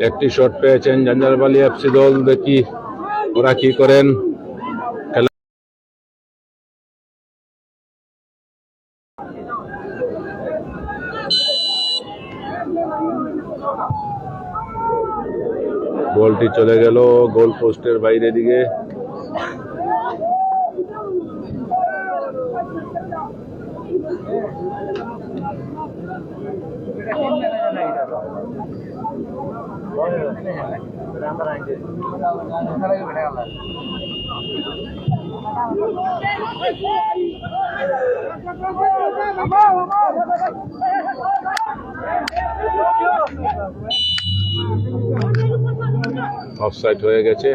একটি শট পেয়েছেন জাঞ্জারবালি এফসি দল। দেখি ওরা কি করেন। খেলা বলটি চলে গেল গোল পোস্টের বাইরে দিকে। অফসাইড হয়ে গেছে।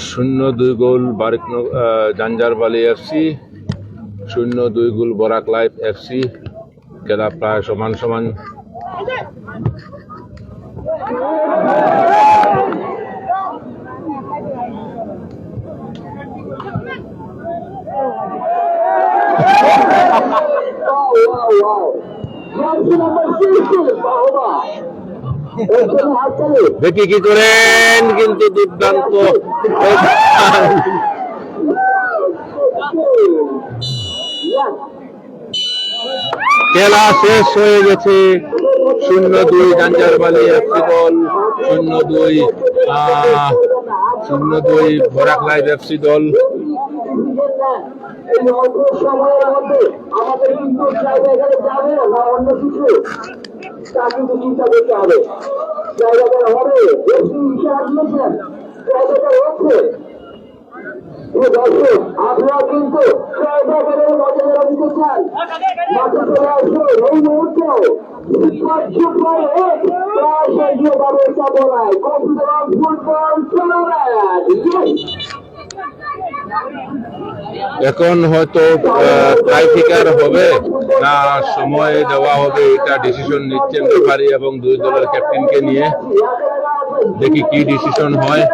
শূন্য 2 গোল জাঞ্জারবালি এফসি, 0-2 গোল বরাক লাইফ এফসি। খেলা প্রায় সমান সমান। দেখি কি করেন, কিন্তু দুর্দান্ত খেলা শেষ হয়ে গেছে। 0-2 জাঞ্জারবালি এফসি দল, 0-2 বরাক লাইফ এফসি দল। আমাদের কিন্তু জায়গায় যাবে না, অন্য কিছু তা কিন্তু চিন্তা করতে হবে। জায়গাটা হবে জায়গাটা হচ্ছে দর্শক, আপনারা কিন্তু জায়গাটার মজা দিতে চান। মাঠে চলে আসবে এই মুহূর্তেও এখন হয়তো ট্রাইফিকার হবে না সময় দেওয়া হবে, এটা ডিসিশন নিচ্ছেন রেফারি এবং 2 দলের ক্যাপ্টেনকে নিয়ে। দেখি কি ডিসিশন হয়।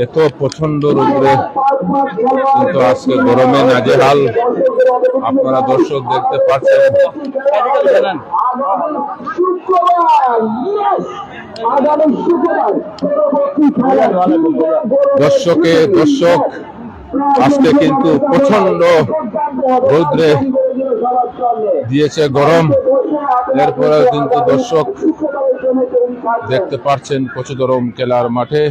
এত প্রচন্ড রোদে, কিন্তু আজকে গরমে নাজেহাল। আপনারা দর্শক দেখতে পাচ্ছেন। দর্শক আজকে কিন্তু প্রচন্ড রোদ্রে দিয়েছে গরম। এরপরেও কিন্তু দর্শক দেখতে পাচ্ছেন প্রচুর গরম খেলার মাঠে।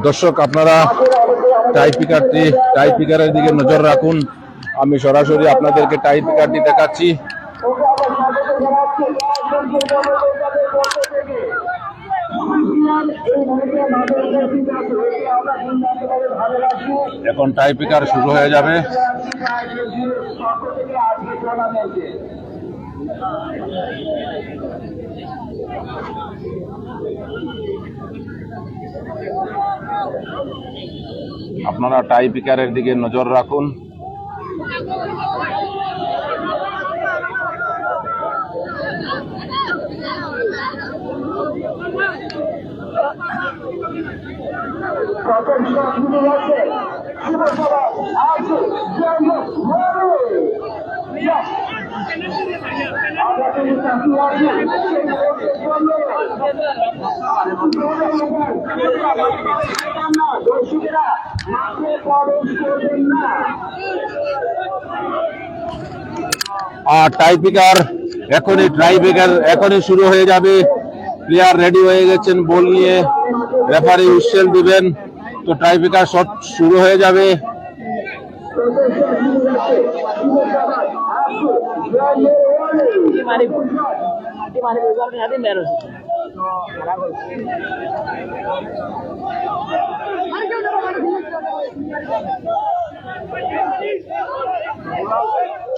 দর্শক আপনারা টাইপিকারের দিকে নজর রাখুন। আমি সরাসরি আপনাদেরকে টাইপিকারটি দেখাচ্ছি। এখন টাইপিকার শুরু হয়ে যাবে। আপনারা টাইপিকারের দিকে নজর রাখুন। টাইপিকার এখনই শুরু হয়ে যাবে। প্লেয়ার রেডি হয়ে গেছেন বল নিয়ে, রেফারি হুইসেল দিবেন, তো টাইপিকার শট শুরু হয়ে যাবে।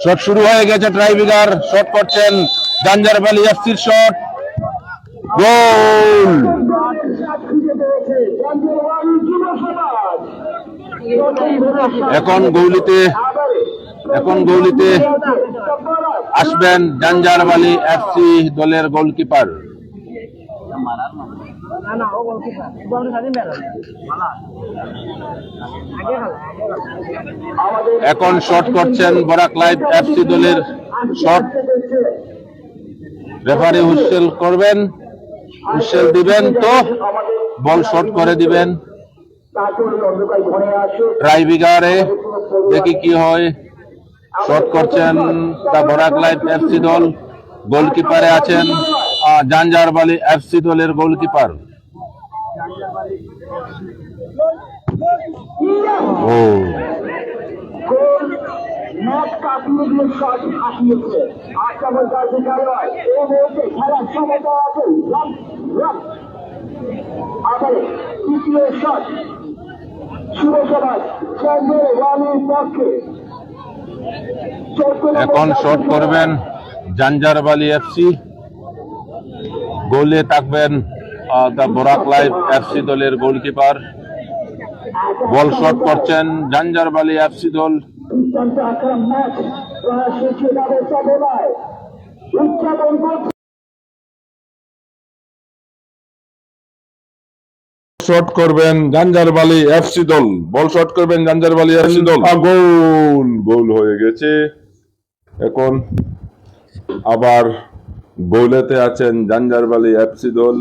শট শুরু হয়ে গেছে, ট্রাইবিগার শট করছেন, জাঞ্জারবালি এফসির শট, গোল। এখন গৌলিতে আসবেন জাঞ্জারবালি এফসি দলের গোলকিপার। এখন শট করছেন বরাক লাইভ এফসি দলের শট, রেফারি হুইসেল করবেন, হুইসেল দিবেন তো বল শট করে দিবেন ট্রাইবিগারে। দেখি কি হয়। শট করছেন দা বরাক লাইভ এফসি দল, গোলকিপারে আছেন জাঞ্জারবালি এফসি দলের গোলকিপার। ও এখন শট করবেন জাঞ্জারবালি এফসি, গোলে থাকবেন দা বরাক লাইভ এফসি দলের গোলকিপার। বল শট করছেন জাঞ্জারবালি এফসি দল। শট করবেন জাঞ্জারবালি এফসি দল, বল শট করবেন জাঞ্জারবালি এফসি দল, গোল হয়ে গেছে। এখন আবার গোলেতে আছেন জাঞ্জারবালি এফসি দল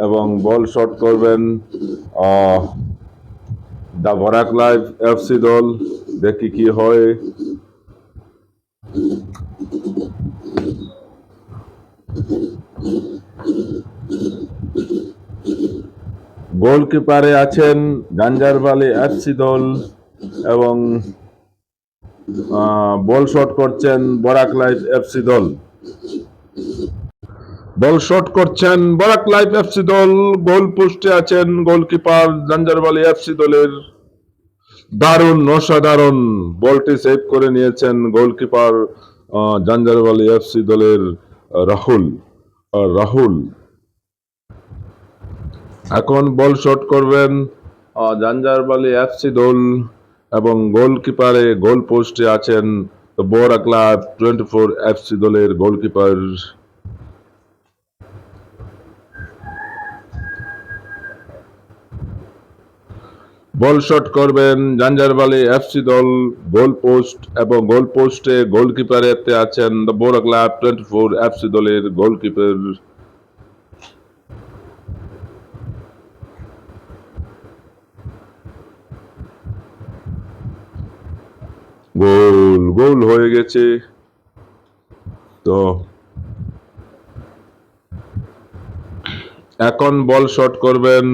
এবং বল শট করবেন দা বরাক লাইভ এফসি দল। দেখি কি হয়। গোলকিপারে আছেন জাঞ্জারবালি এফসি দল এবং বল শট করছেন বরাক লাইভ এফসি দল। বল শট করছেন বরাক লাইভ এফসি দল, গোল পোস্টে আছেন গোলকিপার জাঞ্জারবালি এফসি দলের। দারুণ অসাধারণ বলটি সেভ করে নিয়েছেন গোলকিপার জাঞ্জারবালি এফসি দলের রাহুল। এখন বল শট করবেন জাঞ্জারবালি এফসি দল এবং গোলকিপারে গোল পোস্টে আছেন বরাক লাইভ 24 এফসি দলের গোলকিপার। বল শট করবেন জাঞ্জারবালি এফসি দল, গোল পোস্ট এবং গোল পোস্টে গোলকিপারেতে আছেন দ্য বরাক লাইভ 24 এফসি দলের গোলকিপার। গোল হয়ে গেছে। তো এখন বল শট করবেন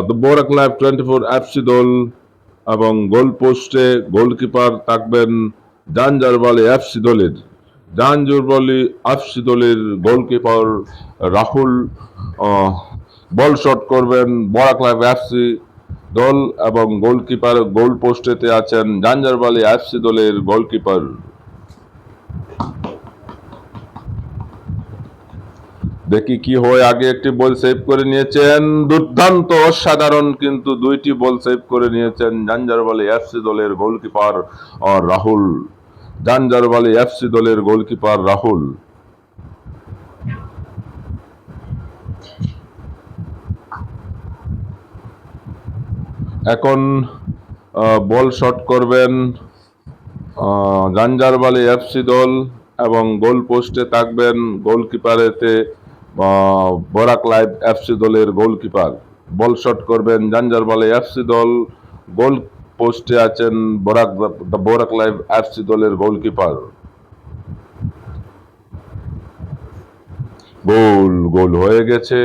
দ্য বরাক লাইভ 24 এফসি দল এবং গোল পোস্টে গোলকিপার থাকবেন জাঞ্জারবালি এফসি দলের গোলকিপার রাহুল। বল শট করবেন বরাক লাইভ এফসি দল এবং গোলকিপার গোল পোস্টেতে আছেন জাঞ্জারবালি এফসি দলের গোলকিপার। দেখি কি হয়। আগে একটি বল সেভ করে নিয়েছেন, দুর্দান্ত অসাধারণ, কিন্তু দুইটি বল সেভ করে নিয়েছেন জাঞ্জারবালি এফসি দলের গোলকিপার রাহুল। জাঞ্জারবালি এফসি দলের গোলকিপার রাহুল। এখন বল শট করবেন জাঞ্জারবালি এফসি দল এবং গোল পোস্টে থাকবেন গোলকিপারেতে বরাক লাইভ এফসি দলের গোলকিপার। বল শট করবেন জাঞ্জারবালি এফসি দল, গোল পোস্টে আছেন বরাক লাইভ এফসি দলের গোলকিপার। গোল হয়ে গেছে।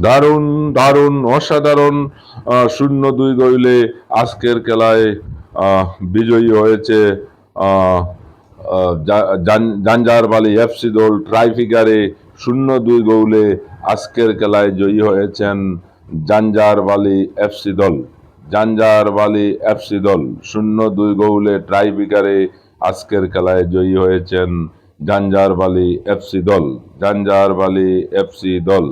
দারুণ দারুণ অসাধারণ 0-2 গোলে আজকের খেলায় বিজয়ী হয়েছে আহ, জাঞ্জারবালি এফসি দল। ট্রাইফিগারে 0-2 গোলে আজকের খেলায় জয়ী হয়েছেন জাঞ্জারবালি এফসি দল। জাঞ্জারবালি এফসি দল 0-2 গোলে ট্রাইফিগারে আজকের খেলায় জয়ী হয়েছেন জাঞ্জারবালি এফসি দল। জাঞ্জারবালি এফসি দল।